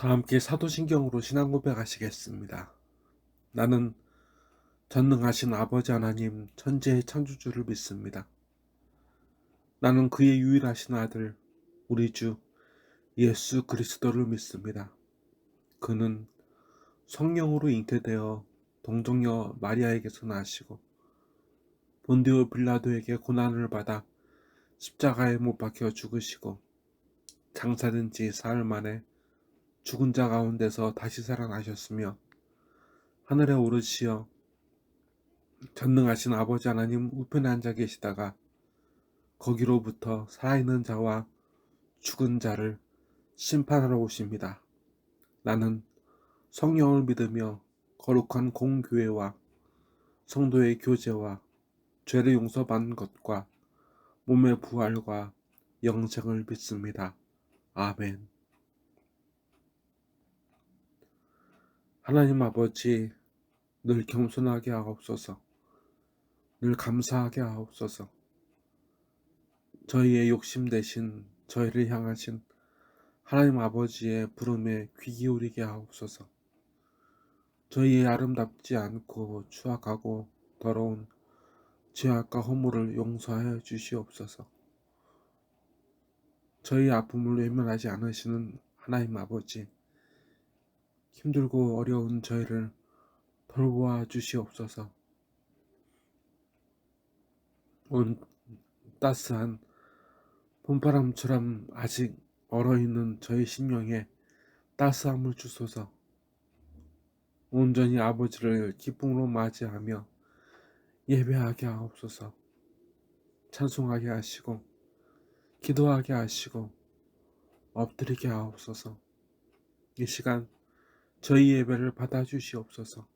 다 함께 사도신경으로 신앙 고백하시겠습니다. 나는 전능하신 아버지 하나님 천지의 창조주를 믿습니다. 나는 그의 유일하신 아들 우리 주 예수 그리스도를 믿습니다. 그는 성령으로 잉태되어 동정녀 마리아에게서 나시고 본디오 빌라도에게 고난을 받아 십자가에 못 박혀 죽으시고 장사된 지 사흘 만에 죽은 자 가운데서 다시 살아나셨으며 하늘에 오르시어 전능하신 아버지 하나님 우편에 앉아 계시다가 거기로부터 살아있는 자와 죽은 자를 심판하러 오십니다. 나는 성령을 믿으며 거룩한 공교회와 성도의 교제와 죄를 용서받는 것과 몸의 부활과 영생을 믿습니다. 아멘. 하나님 아버지, 늘 겸손하게 하옵소서. 늘 감사하게 하옵소서. 저희의 욕심 대신 저희를 향하신 하나님 아버지의 부름에 귀 기울이게 하옵소서. 저희의 아름답지 않고 추악하고 더러운 죄악과 허물을 용서하여 주시옵소서. 저희 아픔을 외면하지 않으시는 하나님 아버지, 힘들고 어려운 저희를 돌보아 주시옵소서. 온 따스한 봄바람처럼 아직 얼어있는 저희 심령에 따스함을 주소서. 온전히 아버지를 기쁨으로 맞이하며 예배하게 하옵소서. 찬송하게 하시고 기도하게 하시고 엎드리게 하옵소서. 이 시간 저희 예배를 받아주시옵소서.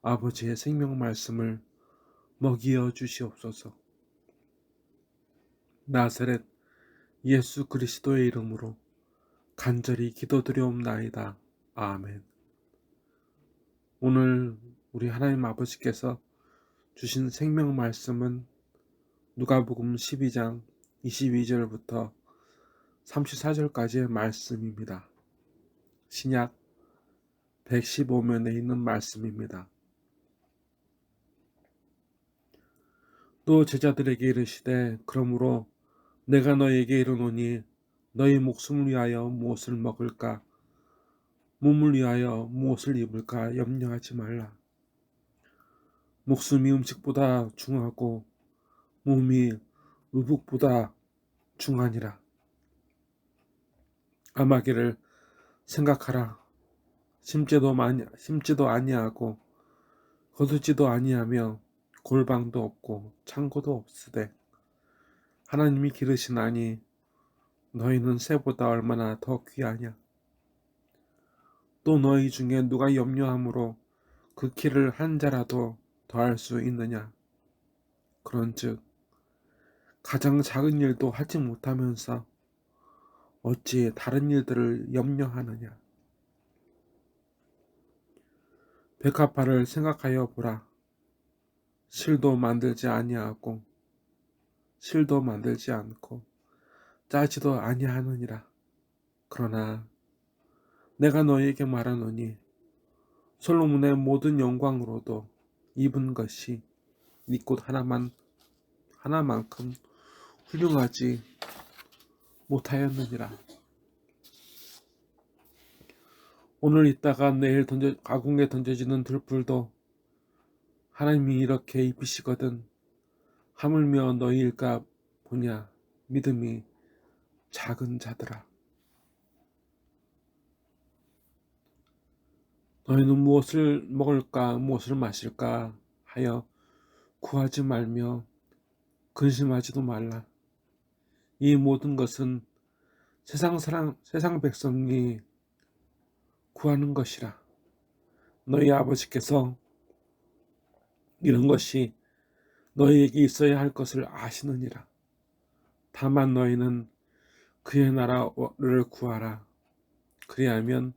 아버지의 생명 말씀을 먹이어 주시옵소서. 나사렛 예수 그리스도의 이름으로 간절히 기도드리옵나이다. 아멘. 오늘 우리 하나님 아버지께서 주신 생명 말씀은 누가복음 12장 22절부터 34절까지의 말씀입니다. 신약 115면에 있는 말씀입니다. 또 제자들에게 이르시되 그러므로 내가 너희에게 이르노니 너희 목숨을 위하여 무엇을 먹을까 몸을 위하여 무엇을 입을까 염려하지 말라. 목숨이 음식보다 중하고 몸이 의복보다 중하니라. 아마기를 생각하라. 심지도 아니하고 거두지도 아니하며 골방도 없고 창고도 없으되 하나님이 기르시나니 너희는 새보다 얼마나 더 귀하냐. 또 너희 중에 누가 염려함으로 그 키를 한 자라도 더할 수 있느냐. 그런즉 가장 작은 일도 하지 못하면서 어찌 다른 일들을 염려하느냐. 백합화를 생각하여 보라. 실도 만들지 아니하고 실도 만들지 않고 짜지도 아니하느니라. 그러나 내가 너희에게 말하노니 솔로몬의 모든 영광으로도 입은 것이 이 꽃 하나만큼 훌륭하지 못하였느니라. 오늘 있다가 내일 가공에 던져지는 들불도 하나님이 이렇게 입히시거든 하물며 너희일까 보냐. 믿음이 작은 자들아. 너희는 무엇을 먹을까 무엇을 마실까 하여 구하지 말며 근심하지도 말라. 이 모든 것은 세상 백성이 구하는 것이라. 너희 아버지께서 이런 것이 너희에게 있어야 할 것을 아시느니라. 다만 너희는 그의 나라를 구하라. 그리하면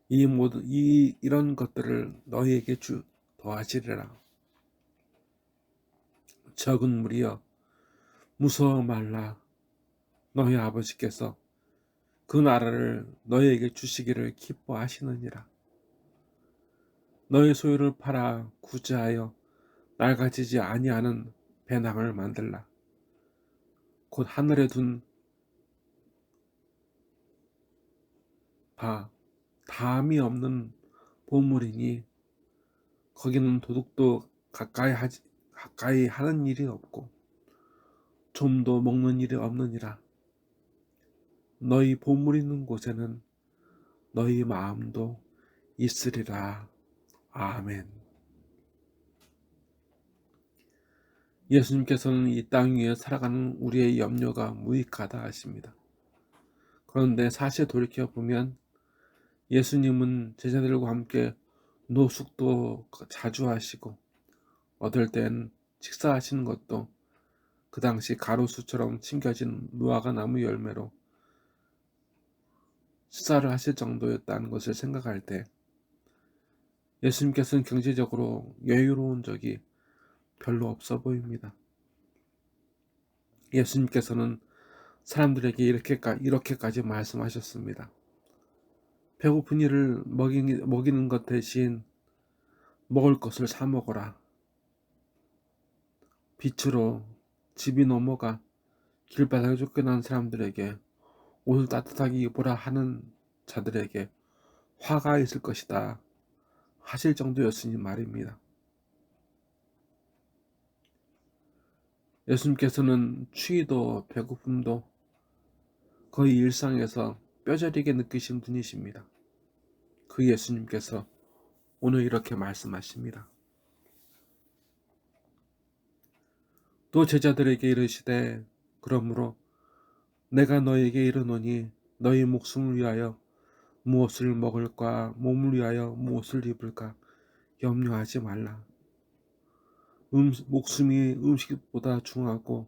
이런 것들을 너희에게 더하시리라. 적은 무리여 무서워 말라. 너희 아버지께서 그 나라를 너희에게 주시기를 기뻐하시느니라. 너희 소유를 팔아 구제하여 낡아지지 아니하는 배낭을 만들라. 곧 하늘에 둔 바 담이 없는 보물이니 거기는 도둑도 가까이 하는 일이 없고 좀도 먹는 일이 없느니라. 너희 보물 있는 곳에는 너희 마음도 있으리라. 아멘. 예수님께서는 이 땅 위에 살아가는 우리의 염려가 무익하다 하십니다. 그런데 사실 돌이켜보면 예수님은 제자들과 함께 노숙도 자주 하시고 어떨 땐 식사하시는 것도 그 당시 가로수처럼 심겨진 무화과 나무 열매로 식사를 하실 정도였다는 것을 생각할 때 예수님께서는 경제적으로 여유로운 적이 별로 없어 보입니다. 예수님께서는 사람들에게 이렇게까지 말씀하셨습니다. 배고픈 이를 먹이는 것 대신 먹을 것을 사 먹어라. 빛으로 집이 넘어가 길바닥에 쫓겨난 사람들에게 옷을 따뜻하게 입으라 하는 자들에게 화가 있을 것이다 하실 정도였으니 말입니다. 예수님께서는 추위도 배고픔도 거의 일상에서 뼈저리게 느끼신 분이십니다. 그 예수님께서 오늘 이렇게 말씀하십니다. 또 제자들에게 이르시되 그러므로 내가 너에게 이르노니 너희 목숨을 위하여 무엇을 먹을까 몸을 위하여 무엇을 입을까 염려하지 말라. 목숨이 음식보다 중하고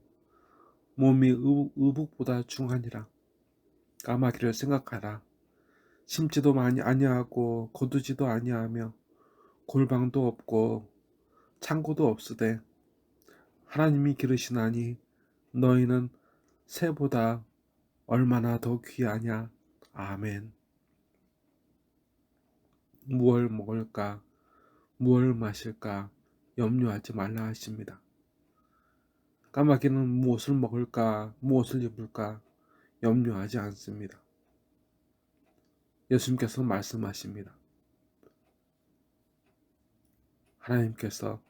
몸이 의복보다 중하니라. 까마귀를 생각하라. 심지도 아니하고 거두지도 아니하며 골방도 없고 창고도 없으되 하나님이 기르시나니 너희는 새보다 얼마나 더 귀하냐. 아멘. 무얼 먹을까 무얼 마실까 염려하지 말라 하십니다. 까마귀는 무엇을 먹을까 무엇을 입을까 염려하지 않습니다. 예수님께서 말씀하십니다. 하나님께서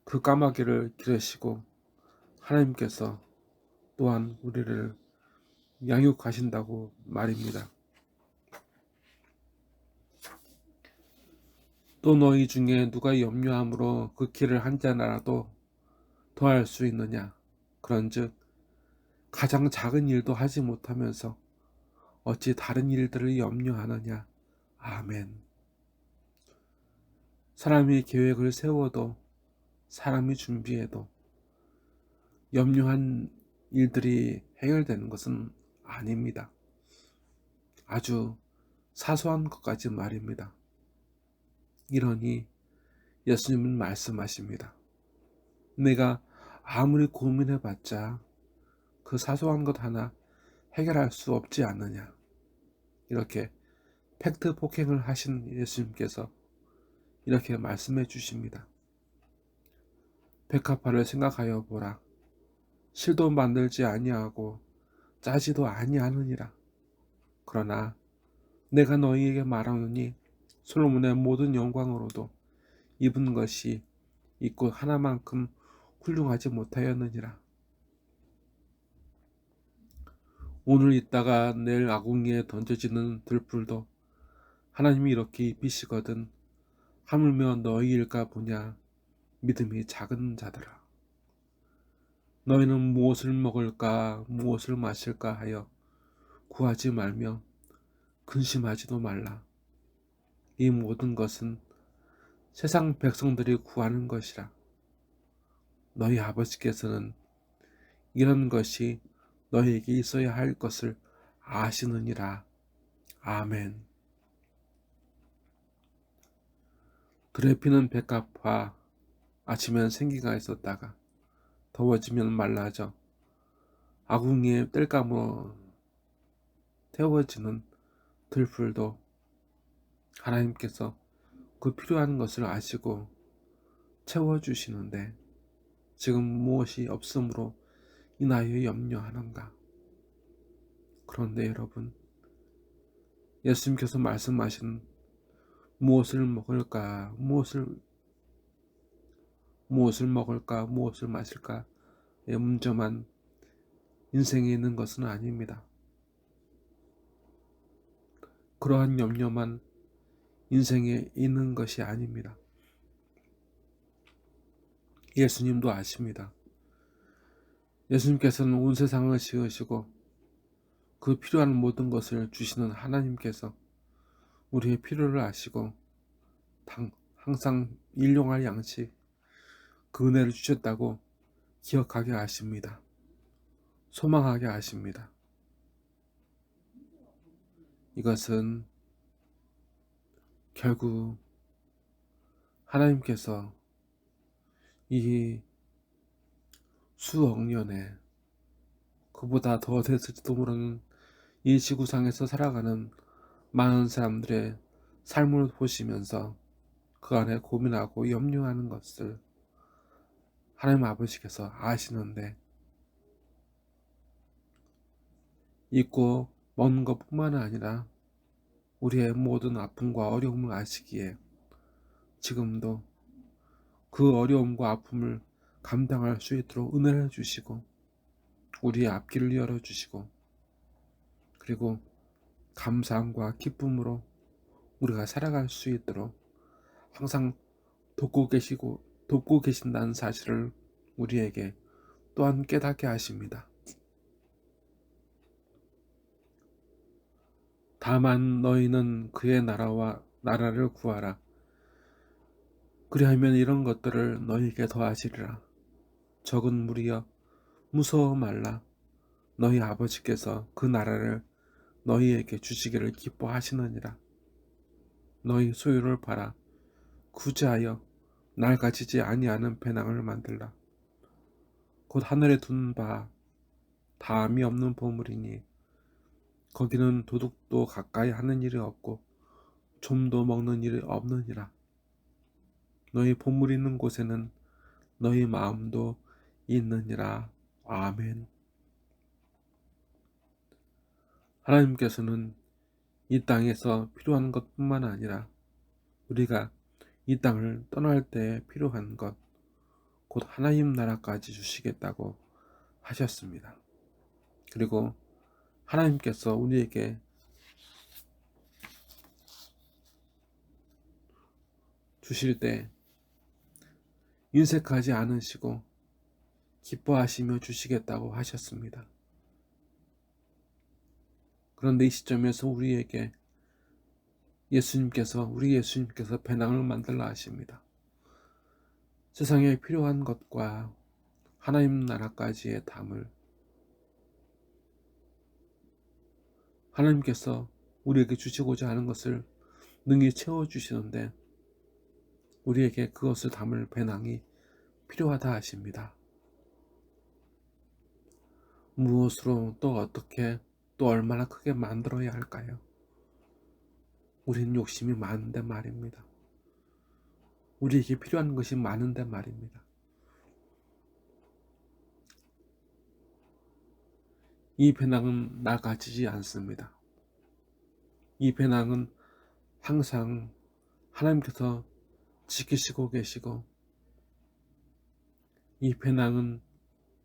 그 까마귀를 기르시고 하나님께서 또한 우리를 양육하신다고 말입니다. 또 너희 중에 누가 염려함으로 그 길을 한 자나라도 더할 수 있느냐. 그런즉 가장 작은 일도 하지 못하면서 어찌 다른 일들을 염려하느냐. 아멘. 사람이 계획을 세워도 사람이 준비해도 염려한 일들이 해결되는 것은 아닙니다. 아주 사소한 것까지 말입니다. 이러니 예수님은 말씀하십니다. 내가 아무리 고민해봤자 그 사소한 것 하나 해결할 수 없지 않느냐. 이렇게 팩트 폭행을 하신 예수님께서 이렇게 말씀해 주십니다. 백합화를 생각하여 보라. 실도 만들지 아니하고 짜지도 아니하느니라. 그러나 내가 너희에게 말하노니 솔로몬의 모든 영광으로도 입은 것이 있고 하나만큼 훌륭하지 못하였느니라. 오늘 있다가 내일 아궁이에 던져지는 들풀도 하나님이 이렇게 입히시거든 하물며 너희일까 보냐. 믿음이 작은 자들아. 너희는 무엇을 먹을까 무엇을 마실까 하여 구하지 말며 근심하지도 말라. 이 모든 것은 세상 백성들이 구하는 것이라. 너희 아버지께서는 이런 것이 너희에게 있어야 할 것을 아시느니라. 아멘. 들에 피는 백합화 아침엔 생기가 있었다가 더워지면 말라져 아궁이에 뗄감으로 태워지는 들풀도 하나님께서 그 필요한 것을 아시고 채워주시는데 지금 무엇이 없으므로 인하여 염려하는가? 그런데 여러분, 예수님께서 말씀하신 무엇을 먹을까, 무엇을 먹을까, 무엇을 마실까의 문제만 인생에 있는 것은 아닙니다. 그러한 염려만 인생에 있는 것이 아닙니다. 예수님도 아십니다. 예수님께서는 온 세상을 지으시고 그 필요한 모든 것을 주시는 하나님께서 우리의 필요를 아시고 항상 일용할 양식 그 은혜를 주셨다고 기억하게 하십니다. 소망하게 하십니다. 이것은 결국 하나님께서 이 수억 년에 그보다 더 됐을지도 모르는 이 지구상에서 살아가는 많은 사람들의 삶을 보시면서 그 안에 고민하고 염려하는 것을 하나님 아버지께서 아시는데 있고 먹는 것뿐만 아니라 우리의 모든 아픔과 어려움을 아시기에 지금도 그 어려움과 아픔을 감당할 수 있도록 은혜를 주시고 우리의 앞길을 열어주시고 그리고 감사함과 기쁨으로 우리가 살아갈 수 있도록 항상 돕고 계신다는 사실을 우리에게 또한 깨닫게 하십니다. 다만 너희는 그의 나라를 구하라. 그리하면 이런 것들을 너희에게 더하시리라. 적은 무리여 무서워 말라. 너희 아버지께서 그 나라를 너희에게 주시기를 기뻐하시느니라. 너희 소유를 팔아 구제하여 날 가지지 아니하는 배낭을 만들라. 곧 하늘에 둔 바 다함이 없는 보물이니 거기는 도둑도 가까이 하는 일이 없고 좀도 먹는 일이 없느니라. 너희 보물이 있는 곳에는 너희 마음도 있느니라. 아멘. 하나님께서는 이 땅에서 필요한 것뿐만 아니라 우리가 이 땅을 떠날 때 필요한 것, 곧 하나님 나라까지 주시겠다고 하셨습니다. 그리고 하나님께서 우리에게 주실 때 인색하지 않으시고 기뻐하시며 주시겠다고 하셨습니다. 그런데 이 시점에서 우리 예수님께서 배낭을 만들라 하십니다. 세상에 필요한 것과 하나님 나라까지의 담을 하나님께서 우리에게 주시고자 하는 것을 능히 채워주시는데 우리에게 그것을 담을 배낭이 필요하다 하십니다. 무엇으로 또 어떻게 또 얼마나 크게 만들어야 할까요? 우린 욕심이 많은데 말입니다. 우리에게 필요한 것이 많은데 말입니다. 이 배낭은 나 가지지 않습니다. 이 배낭은 항상 하나님께서 지키시고 계시고 이 배낭은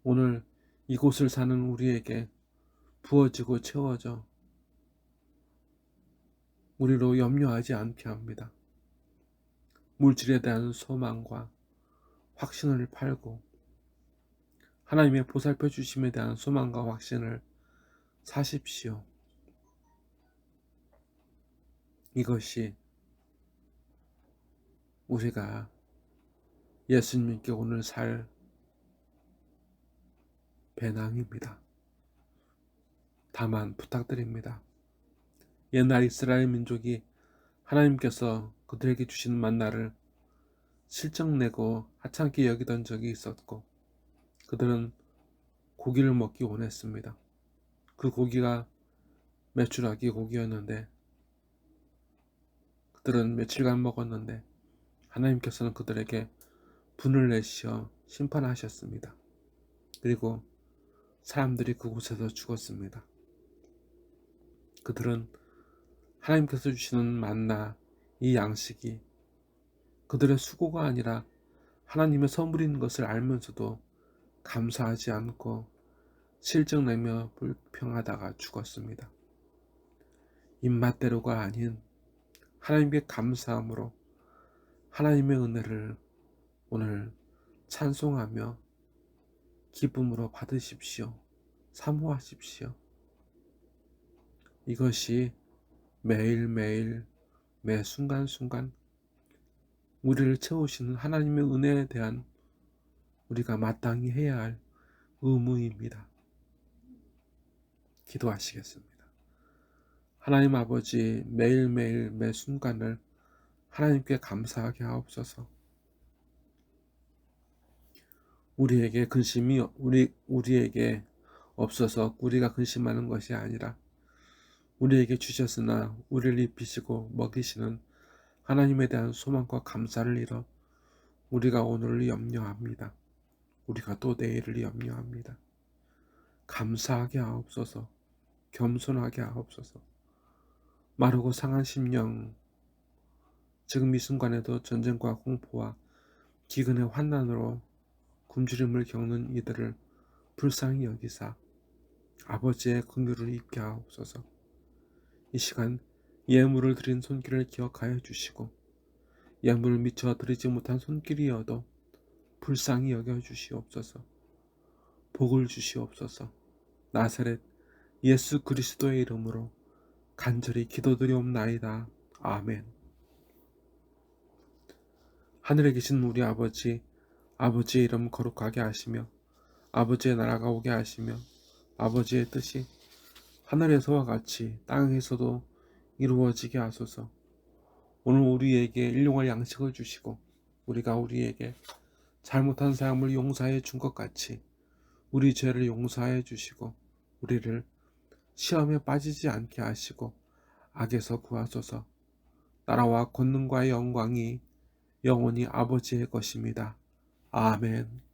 오늘 이곳을 사는 우리에게 부어지고 채워져 우리로 염려하지 않게 합니다. 물질에 대한 소망과 확신을 팔고 하나님의 보살펴 주심에 대한 소망과 확신을 사십시오. 이것이 우리가 예수님께 오늘 살 배낭입니다. 다만 부탁드립니다. 옛날 이스라엘 민족이 하나님께서 그들에게 주신 만나를 실적내고 하찮게 여기던 적이 있었고 그들은 고기를 먹기 원했습니다. 그 고기가 메추라기 고기였는데 그들은 며칠간 먹었는데 하나님께서는 그들에게 분을 내시어 심판하셨습니다. 그리고 사람들이 그곳에서 죽었습니다. 그들은 하나님께서 주시는 만나, 이 양식이 그들의 수고가 아니라 하나님의 선물인 것을 알면서도 감사하지 않고 실증내며 불평하다가 죽었습니다. 입맛대로가 아닌 하나님께 감사함으로 하나님의 은혜를 오늘 찬송하며 기쁨으로 받으십시오. 사모하십시오. 이것이 매일매일 매 순간순간 우리를 채우시는 하나님의 은혜에 대한 우리가 마땅히 해야 할 의무입니다. 기도하시겠습니다. 하나님 아버지, 매일매일 매 순간을 하나님께 감사하게 하옵소서. 우리에게 근심이 우리에게 없어서 우리가 근심하는 것이 아니라 우리에게 주셨으나 우리를 입히시고 먹이시는 하나님에 대한 소망과 감사를 잃어 우리가 오늘을 염려합니다. 우리가 또 내일을 염려합니다. 감사하게 하옵소서. 겸손하게 하옵소서. 마르고 상한 심령, 지금 이 순간에도 전쟁과 공포와 기근의 환난으로 굶주림을 겪는 이들을 불쌍히 여기사 아버지의 긍휼을 입게 하옵소서. 이 시간 예물을 드린 손길을 기억하여 주시고 예물을 미처 드리지 못한 손길이어도 불쌍히 여겨 주시옵소서. 복을 주시옵소서. 나사렛 예수 그리스도의 이름으로 간절히 기도드리옵나이다. 아멘. 하늘에 계신 우리 아버지, 아버지의 이름 거룩하게 하시며 아버지의 나라가 오게 하시며 아버지의 뜻이 하늘에서와 같이 땅에서도 이루어지게 하소서. 오늘 우리에게 일용할 양식을 주시고 우리가 우리에게 잘못한 사람을 용서해 준 것 같이 우리 죄를 용서해 주시고 우리를 시험에 빠지지 않게 하시고 악에서 구하소서. 나라와 권능과 영광이 영원히 아버지의 것입니다. 아멘.